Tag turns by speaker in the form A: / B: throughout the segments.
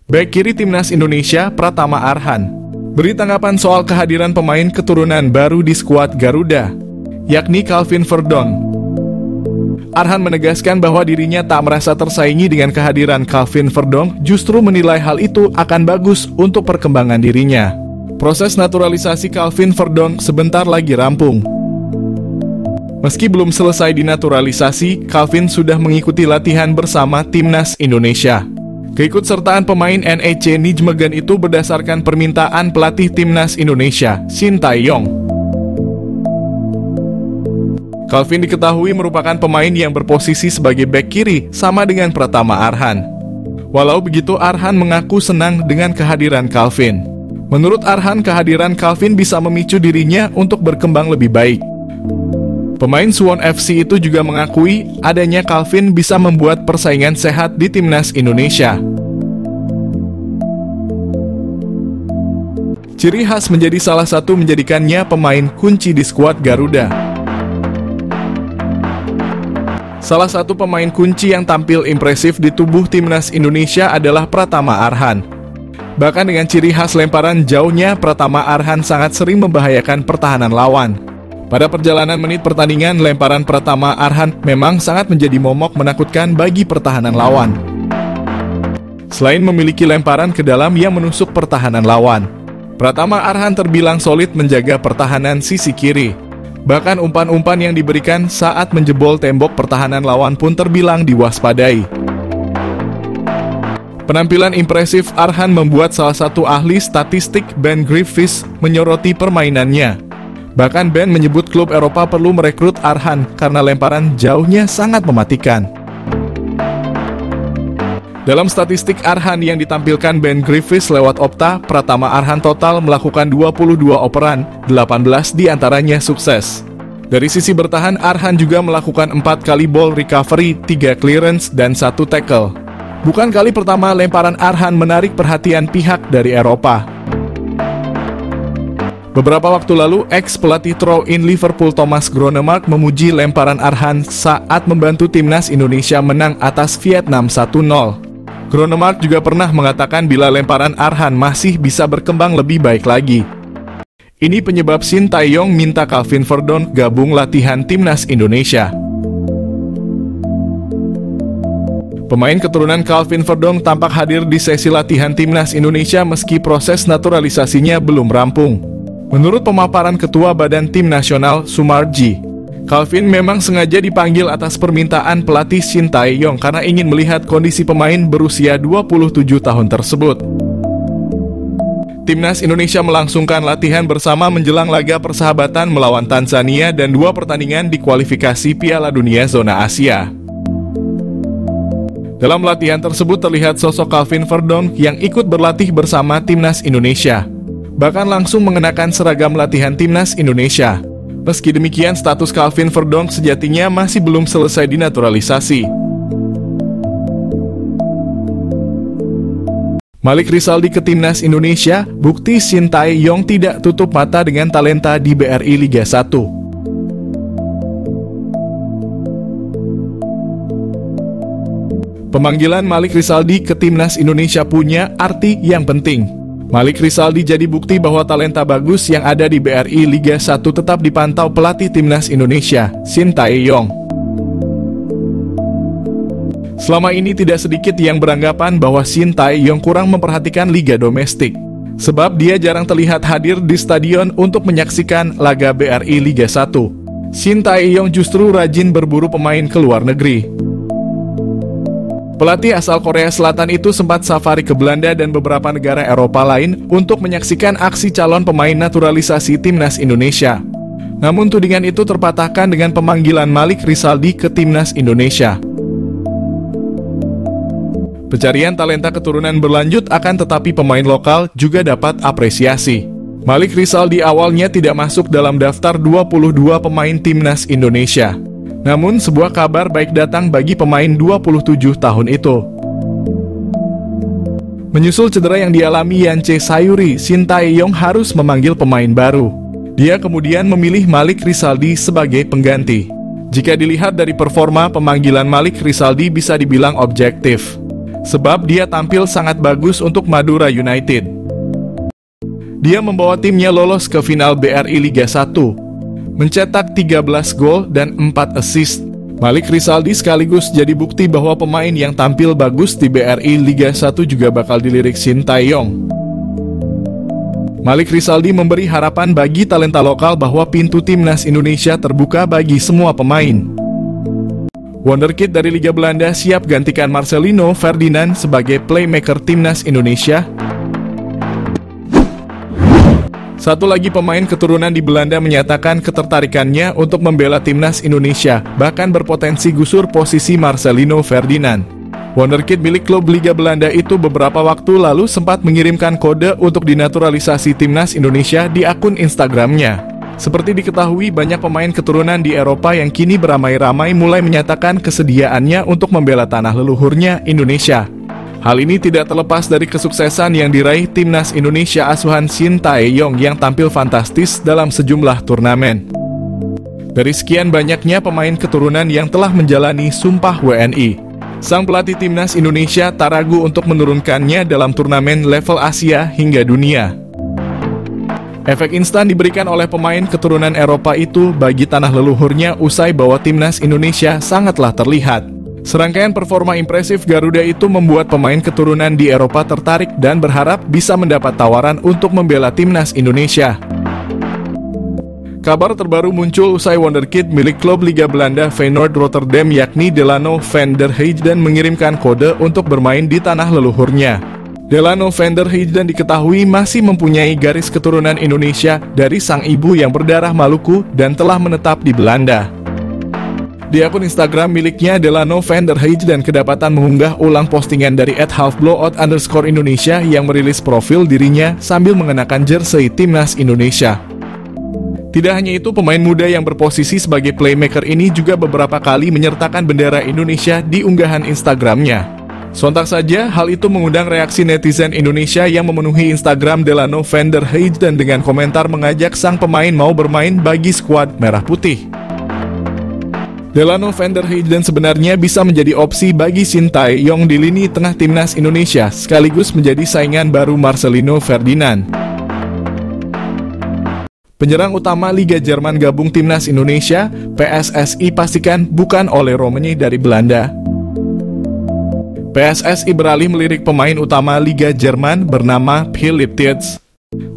A: Bek kiri timnas Indonesia, Pratama Arhan, beri tanggapan soal kehadiran pemain keturunan baru di skuad Garuda, yakni Calvin Verdonk. Arhan menegaskan bahwa dirinya tak merasa tersaingi dengan kehadiran Calvin Verdonk, justru menilai hal itu akan bagus untuk perkembangan dirinya. Proses naturalisasi Calvin Verdonk sebentar lagi rampung. Meski belum selesai dinaturalisasi, Calvin sudah mengikuti latihan bersama timnas Indonesia. Keikutsertaan pemain NEC Nijmegen itu berdasarkan permintaan pelatih timnas Indonesia, Shin Tae-yong. Calvin diketahui merupakan pemain yang berposisi sebagai bek kiri, sama dengan Pratama Arhan. Walau begitu, Arhan mengaku senang dengan kehadiran Calvin. Menurut Arhan, kehadiran Calvin bisa memicu dirinya untuk berkembang lebih baik. Pemain Suwon FC itu juga mengakui adanya Calvin bisa membuat persaingan sehat di timnas Indonesia. Ciri khas menjadi salah satu menjadikannya pemain kunci di skuad Garuda. Salah satu pemain kunci yang tampil impresif di tubuh timnas Indonesia adalah Pratama Arhan. Bahkan dengan ciri khas lemparan jauhnya, Pratama Arhan sangat sering membahayakan pertahanan lawan. Pada perjalanan menit pertandingan, lemparan Pratama Arhan memang sangat menjadi momok menakutkan bagi pertahanan lawan. Selain memiliki lemparan ke dalam yang menusuk pertahanan lawan, Pratama Arhan terbilang solid menjaga pertahanan sisi kiri. Bahkan umpan-umpan yang diberikan saat menjebol tembok pertahanan lawan pun terbilang diwaspadai. Penampilan impresif Arhan membuat salah satu ahli statistik Ben Griffiths menyoroti permainannya. Bahkan Ben menyebut klub Eropa perlu merekrut Arhan karena lemparan jauhnya sangat mematikan. Dalam statistik Arhan yang ditampilkan Ben Griffiths lewat Opta, Pratama Arhan total melakukan 22 operan, 18 diantaranya sukses. Dari sisi bertahan, Arhan juga melakukan 4 kali ball recovery, 3 clearance, dan 1 tackle. Bukan kali pertama lemparan Arhan menarik perhatian pihak dari Eropa. Beberapa waktu lalu, ex-pelatih throw-in Liverpool Thomas Gronemark memuji lemparan Arhan saat membantu timnas Indonesia menang atas Vietnam 1-0. Gronemark juga pernah mengatakan bila lemparan Arhan masih bisa berkembang lebih baik lagi. Ini penyebab Shin Tae-yong minta Calvin Verdonk gabung latihan timnas Indonesia. Pemain keturunan Calvin Verdonk tampak hadir di sesi latihan timnas Indonesia meski proses naturalisasinya belum rampung. Menurut pemaparan Ketua Badan Tim Nasional, Sumarji, Calvin memang sengaja dipanggil atas permintaan pelatih Shin Tae-yong karena ingin melihat kondisi pemain berusia 27 tahun tersebut. Timnas Indonesia melangsungkan latihan bersama menjelang laga persahabatan melawan Tanzania dan 2 pertandingan di kualifikasi Piala Dunia Zona Asia. Dalam latihan tersebut terlihat sosok Calvin Verdonk yang ikut berlatih bersama timnas Indonesia. Bahkan langsung mengenakan seragam latihan timnas Indonesia. Meski demikian, status Calvin Verdonk sejatinya masih belum selesai dinaturalisasi. Malik Rizaldi ke timnas Indonesia, bukti Shin Tae-yong tidak tutup mata dengan talenta di BRI Liga 1. Pemanggilan Malik Rizaldi ke timnas Indonesia punya arti yang penting. Malik Rizaldi jadi bukti bahwa talenta bagus yang ada di BRI Liga 1 tetap dipantau pelatih timnas Indonesia, Shin Tae-yong. Selama ini tidak sedikit yang beranggapan bahwa Shin Tae-yong kurang memperhatikan liga domestik, sebab dia jarang terlihat hadir di stadion untuk menyaksikan laga BRI Liga 1. Shin Tae-yong justru rajin berburu pemain ke luar negeri. Pelatih asal Korea Selatan itu sempat safari ke Belanda dan beberapa negara Eropa lain untuk menyaksikan aksi calon pemain naturalisasi timnas Indonesia. Namun tudingan itu terpatahkan dengan pemanggilan Malik Rizaldi ke timnas Indonesia. Pencarian talenta keturunan berlanjut akan tetapi pemain lokal juga dapat apresiasi. Malik Rizaldi awalnya tidak masuk dalam daftar 22 pemain timnas Indonesia. Namun sebuah kabar baik datang bagi pemain 27 tahun itu. Menyusul cedera yang dialami Yance Sayuri, Shin Tae-yong harus memanggil pemain baru. Dia kemudian memilih Malik Rizaldi sebagai pengganti. Jika dilihat dari performa, pemanggilan Malik Rizaldi bisa dibilang objektif. sebab dia tampil sangat bagus untuk Madura United. Dia membawa timnya lolos ke final BRI Liga 1, mencetak 13 gol dan 4 assist. Malik Rizaldi sekaligus jadi bukti bahwa pemain yang tampil bagus di BRI Liga 1 juga bakal dilirik Shin Tae-yong. Malik Rizaldi memberi harapan bagi talenta lokal bahwa pintu timnas Indonesia terbuka bagi semua pemain. Wonderkid dari Liga Belanda siap gantikan Marcelino Ferdinand sebagai playmaker timnas Indonesia. Satu lagi pemain keturunan di Belanda menyatakan ketertarikannya untuk membela timnas Indonesia, bahkan berpotensi gusur posisi Marcelino Ferdinand. Wonderkid milik klub Liga Belanda itu beberapa waktu lalu sempat mengirimkan kode untuk dinaturalisasi timnas Indonesia di akun Instagramnya. Seperti diketahui, banyak pemain keturunan di Eropa yang kini beramai-ramai mulai menyatakan kesediaannya untuk membela tanah leluhurnya Indonesia. Hal ini tidak terlepas dari kesuksesan yang diraih timnas Indonesia asuhan Shin Tae-yong yang tampil fantastis dalam sejumlah turnamen. Dari sekian banyaknya pemain keturunan yang telah menjalani sumpah WNI, sang pelatih timnas Indonesia tak ragu untuk menurunkannya dalam turnamen level Asia hingga dunia. Efek instan diberikan oleh pemain keturunan Eropa itu bagi tanah leluhurnya usai bawa timnas Indonesia sangatlah terlihat. Serangkaian performa impresif Garuda itu membuat pemain keturunan di Eropa tertarik dan berharap bisa mendapat tawaran untuk membela timnas Indonesia. Kabar terbaru muncul usai Wonderkid milik klub Liga Belanda Feyenoord Rotterdam yakni Delano van der Heijden mengirimkan kode untuk bermain di tanah leluhurnya. Delano van der Heijden diketahui masih mempunyai garis keturunan Indonesia dari sang ibu yang berdarah Maluku dan telah menetap di Belanda. Di akun Instagram miliknya, Delano van der Heijden kedapatan mengunggah ulang postingan dari @halfblowout_Indonesia yang merilis profil dirinya sambil mengenakan jersey timnas Indonesia. Tidak hanya itu, pemain muda yang berposisi sebagai playmaker ini juga beberapa kali menyertakan bendera Indonesia di unggahan Instagramnya. Sontak saja, hal itu mengundang reaksi netizen Indonesia yang memenuhi Instagram Delano van der Heijden dengan komentar mengajak sang pemain mau bermain bagi skuad Merah Putih. Delano van der Heijden sebenarnya bisa menjadi opsi bagi Shin Tae-yong di lini tengah timnas Indonesia, sekaligus menjadi saingan baru Marcelino Ferdinand. Penyerang utama Liga Jerman gabung timnas Indonesia, PSSI pastikan bukan Ole Romani dari Belanda. PSSI beralih melirik pemain utama Liga Jerman bernama Philipp Tietz.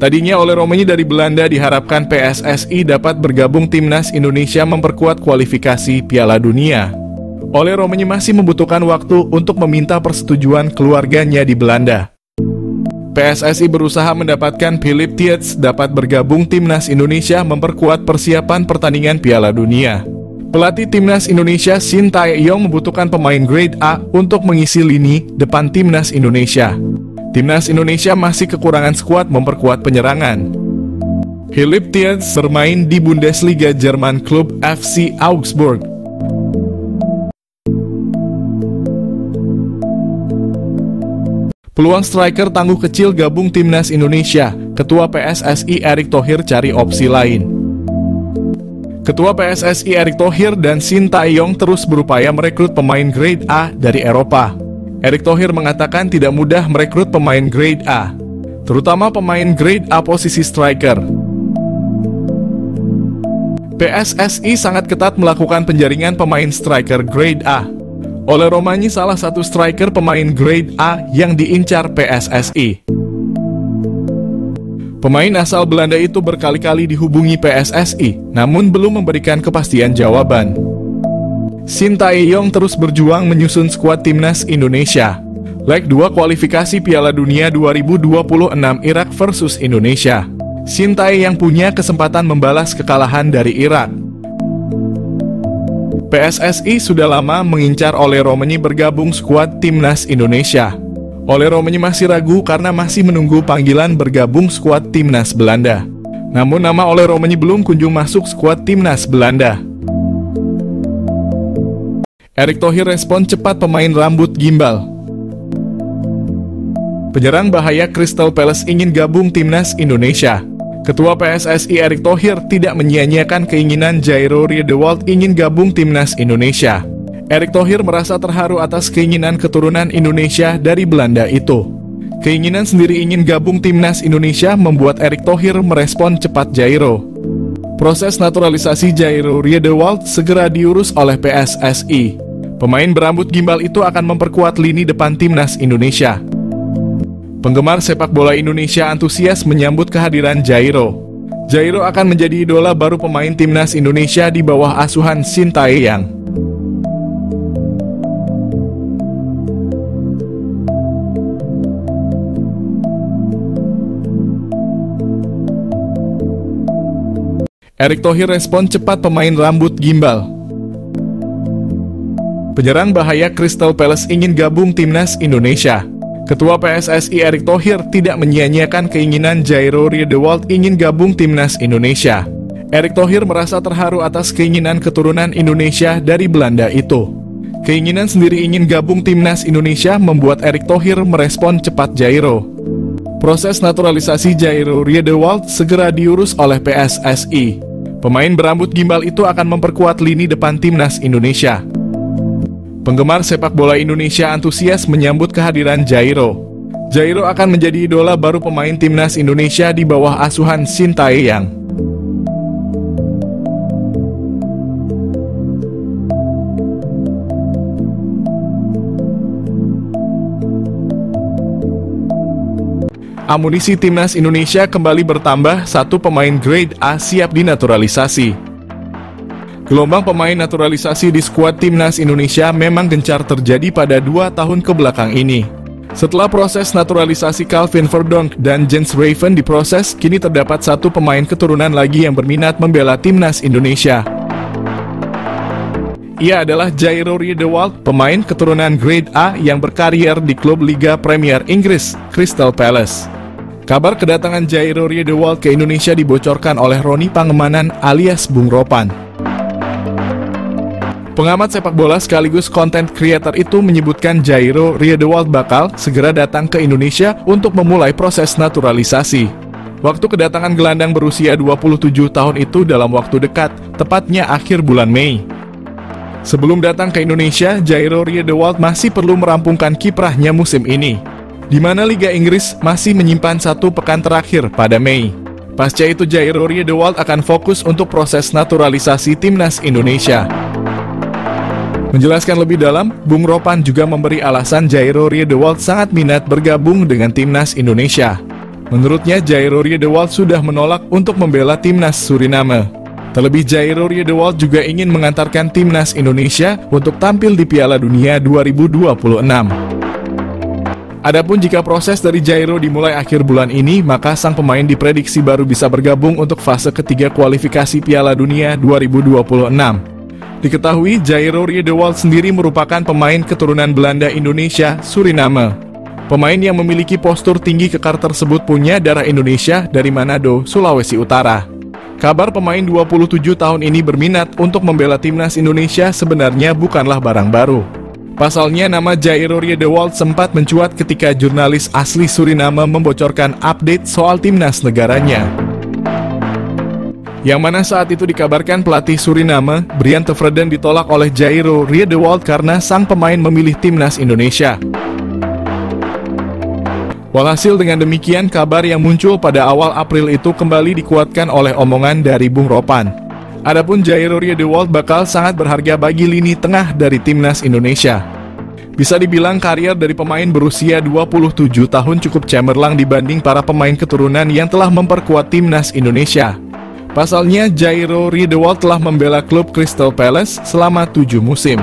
A: Tadinya Ole Romani dari Belanda diharapkan PSSI dapat bergabung timnas Indonesia memperkuat kualifikasi Piala Dunia. Ole Romani masih membutuhkan waktu untuk meminta persetujuan keluarganya di Belanda. PSSI berusaha mendapatkan Philipp Tietz dapat bergabung timnas Indonesia memperkuat persiapan pertandingan Piala Dunia. Pelatih timnas Indonesia Shin Tae-yong membutuhkan pemain grade A untuk mengisi lini depan timnas Indonesia. Timnas Indonesia masih kekurangan skuad memperkuat penyerangan. Philipp Tietz bermain di Bundesliga Jerman klub FC Augsburg. Peluang striker tangguh kecil gabung timnas Indonesia, Ketua PSSI Erick Thohir cari opsi lain. Ketua PSSI Erick Thohir dan Shin Tae-yong terus berupaya merekrut pemain grade A dari Eropa. Erick Thohir mengatakan tidak mudah merekrut pemain grade A, terutama pemain grade A posisi striker. PSSI sangat ketat melakukan penjaringan pemain striker grade A. Ole Romani salah satu striker pemain grade A yang diincar PSSI. Pemain asal Belanda itu berkali-kali dihubungi PSSI, namun belum memberikan kepastian jawaban. Shin Tae-yong terus berjuang menyusun skuad timnas Indonesia. Leg 2 kualifikasi Piala Dunia 2026 Irak versus Indonesia. Shin Tae yang punya kesempatan membalas kekalahan dari Irak. PSSI sudah lama mengincar Ole Romani bergabung skuad timnas Indonesia. Ole Romani masih ragu karena masih menunggu panggilan bergabung skuad timnas Belanda. Namun nama Ole Romani belum kunjung masuk skuad timnas Belanda. Erick Thohir respon cepat pemain rambut gimbal. Penyerang bahaya Crystal Palace ingin gabung timnas Indonesia. Ketua PSSI Erick Thohir tidak menyia-nyiakan keinginan Jairo Riedewald ingin gabung timnas Indonesia. Erick Thohir merasa terharu atas keinginan keturunan Indonesia dari Belanda itu. Keinginan sendiri ingin gabung timnas Indonesia membuat Erick Thohir merespon cepat Jairo. Proses naturalisasi Jairo Riedewald segera diurus oleh PSSI. Pemain berambut gimbal itu akan memperkuat lini depan timnas Indonesia. Penggemar sepak bola Indonesia antusias menyambut kehadiran Jairo. Jairo akan menjadi idola baru pemain timnas Indonesia di bawah asuhan Sintayong. Erick Thohir respon cepat pemain rambut gimbal. Penyerang bahaya Crystal Palace ingin gabung timnas Indonesia. Ketua PSSI Erick Thohir tidak menyia-nyiakan keinginan Jairo Riedewald ingin gabung timnas Indonesia. Erick Thohir merasa terharu atas keinginan keturunan Indonesia dari Belanda itu. Keinginan sendiri ingin gabung timnas Indonesia membuat Erick Thohir merespon cepat Jairo. Proses naturalisasi Jairo Riedewald segera diurus oleh PSSI. Pemain berambut gimbal itu akan memperkuat lini depan timnas Indonesia. Penggemar sepak bola Indonesia antusias menyambut kehadiran Jairo. Jairo akan menjadi idola baru pemain timnas Indonesia di bawah asuhan Sintayong. Amunisi timnas Indonesia kembali bertambah, satu pemain grade A siap dinaturalisasi. Gelombang pemain naturalisasi di skuad timnas Indonesia memang gencar terjadi pada 2 tahun kebelakang ini. Setelah proses naturalisasi Calvin Verdonk dan Jens Raven diproses, kini terdapat satu pemain keturunan lagi yang berminat membela timnas Indonesia. Ia adalah Jairo Riedewald, pemain keturunan grade A yang berkarier di klub Liga Premier Inggris, Crystal Palace. Kabar kedatangan Jairo Riedewald ke Indonesia dibocorkan oleh Roni Pangemanan alias Bung Ropan. Pengamat sepak bola sekaligus content creator itu menyebutkan Jairo Riedewald bakal segera datang ke Indonesia untuk memulai proses naturalisasi. Waktu kedatangan gelandang berusia 27 tahun itu dalam waktu dekat, tepatnya akhir bulan Mei. Sebelum datang ke Indonesia, Jairo Riedewald masih perlu merampungkan kiprahnya musim ini, di mana Liga Inggris masih menyimpan 1 pekan terakhir pada Mei. Pasca itu Jairo Riedewald akan fokus untuk proses naturalisasi timnas Indonesia. Menjelaskan lebih dalam, Bung Ropan juga memberi alasan Jairo Riedewald sangat minat bergabung dengan timnas Indonesia. Menurutnya Jairo Riedewald sudah menolak untuk membela timnas Suriname. Terlebih Jairo Riedewald juga ingin mengantarkan timnas Indonesia untuk tampil di Piala Dunia 2026. Adapun jika proses dari Jairo dimulai akhir bulan ini, maka sang pemain diprediksi baru bisa bergabung untuk fase ketiga kualifikasi Piala Dunia 2026. Diketahui Jairo Riedewald sendiri merupakan pemain keturunan Belanda Indonesia Suriname. Pemain yang memiliki postur tinggi kekar tersebut punya darah Indonesia dari Manado, Sulawesi Utara. Kabar pemain 27 tahun ini berminat untuk membela timnas Indonesia sebenarnya bukanlah barang baru. Pasalnya nama Jairo Riedewald sempat mencuat ketika jurnalis asli Suriname membocorkan update soal timnas negaranya. Yang mana saat itu dikabarkan pelatih Suriname, Brian Tevreden, ditolak oleh Jairo Riedewald karena sang pemain memilih timnas Indonesia. Walhasil dengan demikian, kabar yang muncul pada awal April itu kembali dikuatkan oleh omongan dari Bung Ropan. Adapun Jairo Riedewald bakal sangat berharga bagi lini tengah dari timnas Indonesia. Bisa dibilang karier dari pemain berusia 27 tahun cukup cemerlang dibanding para pemain keturunan yang telah memperkuat timnas Indonesia. Pasalnya Jairo Riedewald telah membela klub Crystal Palace selama 7 musim.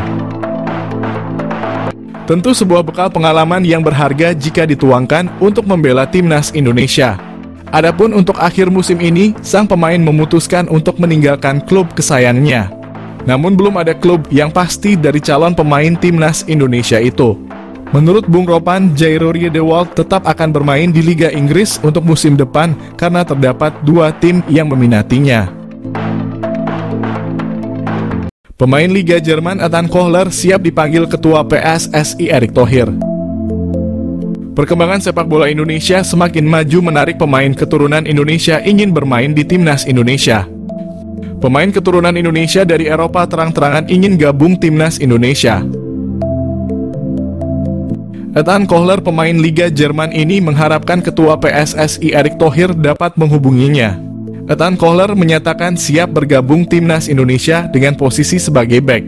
A: Tentu sebuah bekal pengalaman yang berharga jika dituangkan untuk membela timnas Indonesia. Adapun untuk akhir musim ini, sang pemain memutuskan untuk meninggalkan klub kesayangannya. Namun belum ada klub yang pasti dari calon pemain timnas Indonesia itu. Menurut Bung Ropan, Jairo Riedewald tetap akan bermain di Liga Inggris untuk musim depan karena terdapat 2 tim yang meminatinya. Pemain Liga Jerman Ethan Kohler siap dipanggil Ketua PSSI Erick Thohir. Perkembangan sepak bola Indonesia semakin maju menarik pemain keturunan Indonesia ingin bermain di timnas Indonesia. Pemain keturunan Indonesia dari Eropa terang-terangan ingin gabung timnas Indonesia. Ethan Kohler, pemain Liga Jerman ini mengharapkan Ketua PSSI Erick Thohir dapat menghubunginya. Ethan Kohler menyatakan siap bergabung timnas Indonesia dengan posisi sebagai bek.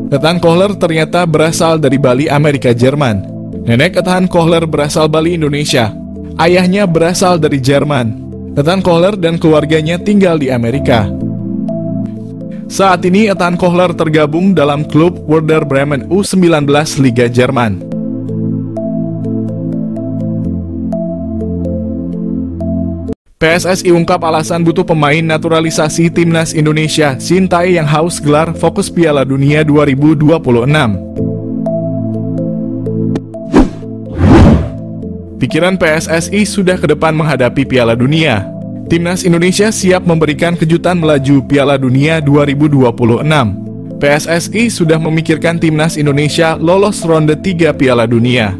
A: Ethan Kohler ternyata berasal dari Bali, Amerika Jerman. Nenek Ethan Kohler berasal Bali, Indonesia. Ayahnya berasal dari Jerman. Ethan Kohler dan keluarganya tinggal di Amerika. Saat ini Ethan Kohler tergabung dalam klub Werder Bremen U19 Liga Jerman. PSSI ungkap alasan butuh pemain naturalisasi timnas Indonesia. Shin Tae yang haus gelar fokus Piala Dunia 2026. Pikiran PSSI sudah ke depan menghadapi Piala Dunia. Timnas Indonesia siap memberikan kejutan melaju Piala Dunia 2026. PSSI sudah memikirkan timnas Indonesia lolos ronde 3 Piala Dunia.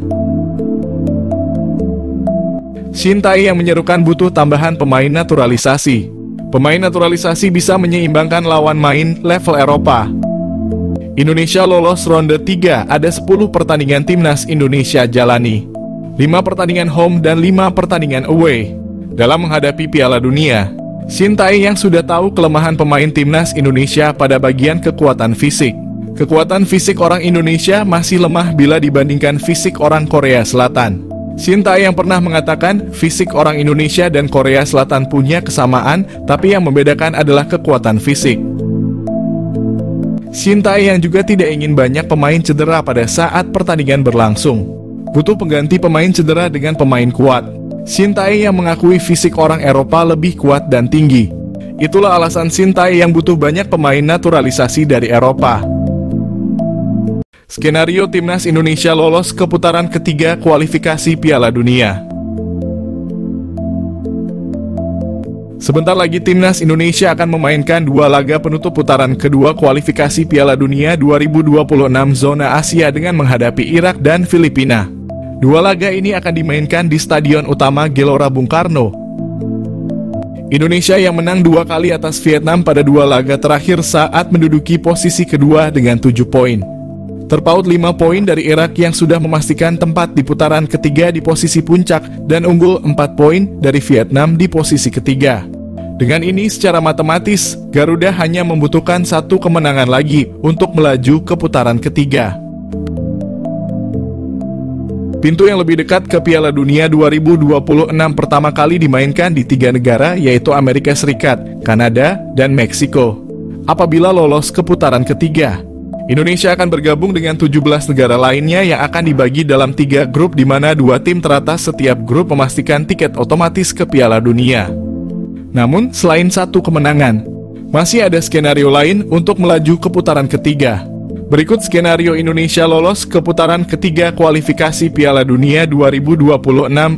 A: Shin Tae yang menyerukan butuh tambahan pemain naturalisasi. Pemain naturalisasi bisa menyeimbangkan lawan main level Eropa. Indonesia lolos ronde 3, ada 10 pertandingan timnas Indonesia jalani. 5 pertandingan home dan 5 pertandingan away. Dalam menghadapi Piala Dunia, Shin Tae yang sudah tahu kelemahan pemain timnas Indonesia pada bagian kekuatan fisik. Kekuatan fisik orang Indonesia masih lemah bila dibandingkan fisik orang Korea Selatan. Shin Tae yang pernah mengatakan fisik orang Indonesia dan Korea Selatan punya kesamaan, tapi yang membedakan adalah kekuatan fisik. Shin Tae yang juga tidak ingin banyak pemain cedera pada saat pertandingan berlangsung. Butuh pengganti pemain cedera dengan pemain kuat. Shin Tae yang mengakui fisik orang Eropa lebih kuat dan tinggi. Itulah alasan Shin Tae yang butuh banyak pemain naturalisasi dari Eropa. Skenario timnas Indonesia lolos ke putaran ketiga kualifikasi Piala Dunia. Sebentar lagi timnas Indonesia akan memainkan 2 laga penutup putaran kedua kualifikasi Piala Dunia 2026 zona Asia dengan menghadapi Irak dan Filipina. 2 laga ini akan dimainkan di Stadion Utama Gelora Bung Karno. Indonesia yang menang 2 kali atas Vietnam pada 2 laga terakhir saat menduduki posisi kedua dengan 7 poin. Terpaut 5 poin dari Irak yang sudah memastikan tempat di putaran ketiga di posisi puncak dan unggul 4 poin dari Vietnam di posisi ketiga. Dengan ini secara matematis, Garuda hanya membutuhkan 1 kemenangan lagi untuk melaju ke putaran ketiga. Pintu yang lebih dekat ke Piala Dunia 2026 pertama kali dimainkan di 3 negara, yaitu Amerika Serikat, Kanada, dan Meksiko. Apabila lolos ke putaran ketiga, Indonesia akan bergabung dengan 17 negara lainnya yang akan dibagi dalam 3 grup di mana 2 tim teratas setiap grup memastikan tiket otomatis ke Piala Dunia. Namun, selain 1 kemenangan, masih ada skenario lain untuk melaju ke putaran ketiga. Berikut skenario Indonesia lolos ke putaran ketiga kualifikasi Piala Dunia 2026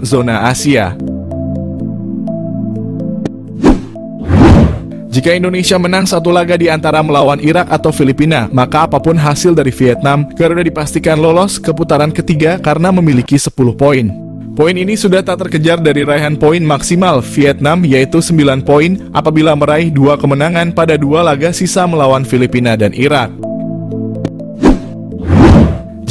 A: zona Asia. Jika Indonesia menang 1 laga di antara melawan Irak atau Filipina, maka apapun hasil dari Vietnam, Garuda dipastikan lolos ke putaran ketiga karena memiliki 10 poin. Poin ini sudah tak terkejar dari raihan poin maksimal Vietnam, yaitu 9 poin apabila meraih 2 kemenangan pada 2 laga sisa melawan Filipina dan Irak.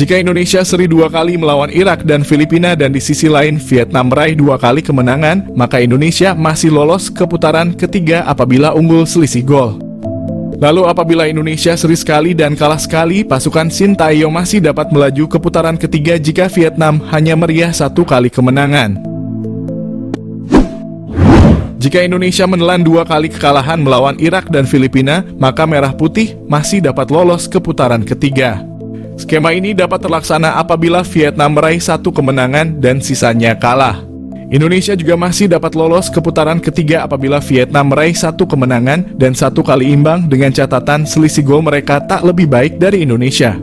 A: Jika Indonesia seri 2 kali melawan Irak dan Filipina dan di sisi lain Vietnam meraih 2 kali kemenangan, maka Indonesia masih lolos ke putaran ketiga apabila unggul selisih gol. Lalu apabila Indonesia seri sekali dan kalah sekali, pasukan Shin Tae masih dapat melaju ke putaran ketiga jika Vietnam hanya meriah 1 kali kemenangan. Jika Indonesia menelan 2 kali kekalahan melawan Irak dan Filipina, maka Merah Putih masih dapat lolos ke putaran ketiga. Skema ini dapat terlaksana apabila Vietnam meraih 1 kemenangan dan sisanya kalah. Indonesia juga masih dapat lolos ke putaran ketiga apabila Vietnam meraih 1 kemenangan dan 1 kali imbang dengan catatan selisih gol mereka tak lebih baik dari Indonesia.